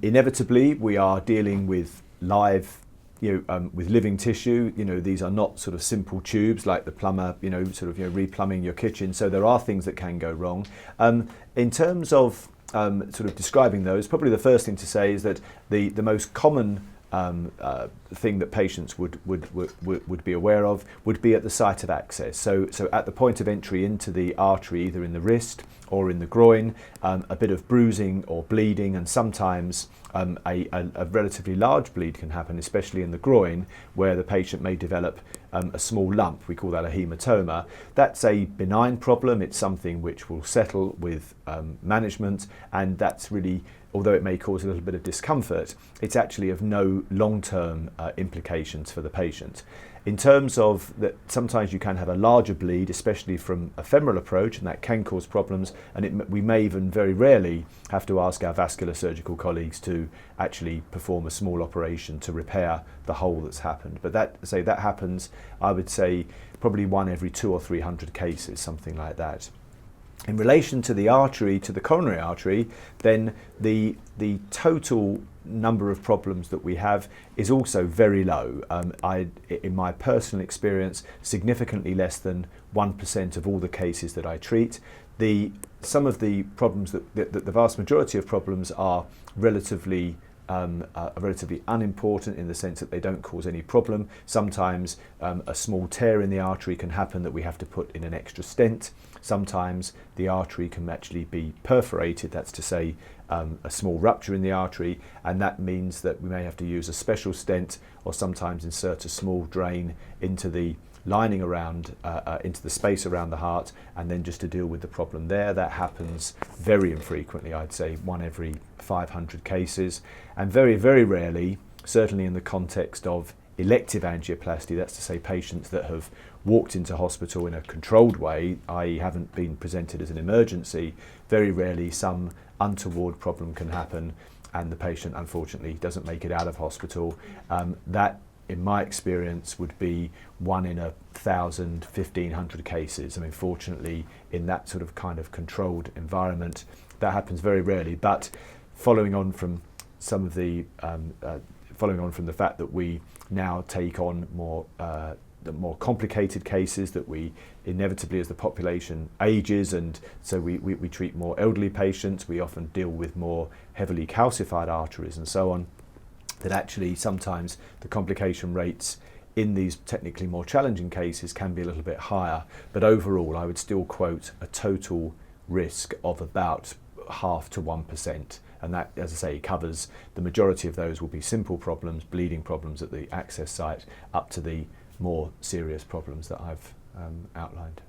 Inevitably, we are dealing with live, with living tissue. These are not sort of simple tubes like the plumber, replumbing your kitchen. So there are things that can go wrong. In terms of sort of describing those, probably the first thing to say is that the most common thing that patients would be aware of would be at the site of access. So at the point of entry into the artery, either in the wrist or in the groin, a bit of bruising or bleeding, and sometimes a relatively large bleed can happen, especially in the groin, where the patient may develop a small lump. We call that a hematoma. That's a benign problem. It's something which will settle with management, and that's really, although it may cause a little bit of discomfort, it's actually of no long-term implications for the patient. In terms of that, sometimes you can have a larger bleed, especially from a femoral approach, and that can cause problems, and we may even very rarely have to ask our vascular surgical colleagues to actually perform a small operation to repair the hole that's happened. But that happens, I would say, probably 1 every 200 or 300 cases, something like that. In relation to the artery, to the coronary artery, then the total number of problems that we have is also very low. In my personal experience, significantly less than 1% of all the cases that I treat. Some of the problems the vast majority of problems are relatively unimportant, in the sense that they don't cause any problem. Sometimes a small tear in the artery can happen that we have to put in an extra stent. Sometimes the artery can actually be perforated, that's to say a small rupture in the artery, and that means that we may have to use a special stent, or sometimes insert a small drain into the lining around, into the space around the heart, and then just to deal with the problem there. That happens very infrequently, I'd say 1 every 500 cases, and very, very rarely, certainly in the context of elective angioplasty, that's to say patients that have walked into hospital in a controlled way, i.e. haven't been presented as an emergency, very rarely some untoward problem can happen and the patient unfortunately doesn't make it out of hospital. That, in my experience, would be 1 in 1,000, 1,500 cases. I mean, fortunately, in that sort of kind of controlled environment, that happens very rarely. But following on from the fact that we now take on the more complicated cases, that we inevitably, as the population ages, and so we treat more elderly patients, we often deal with more heavily calcified arteries and so on, that actually sometimes the complication rates in these technically more challenging cases can be a little bit higher. But overall, I would still quote a total risk of about 0.5 to 1%. And that, as I say, covers the majority of those will be simple problems, bleeding problems at the access site, up to the more serious problems that I've outlined.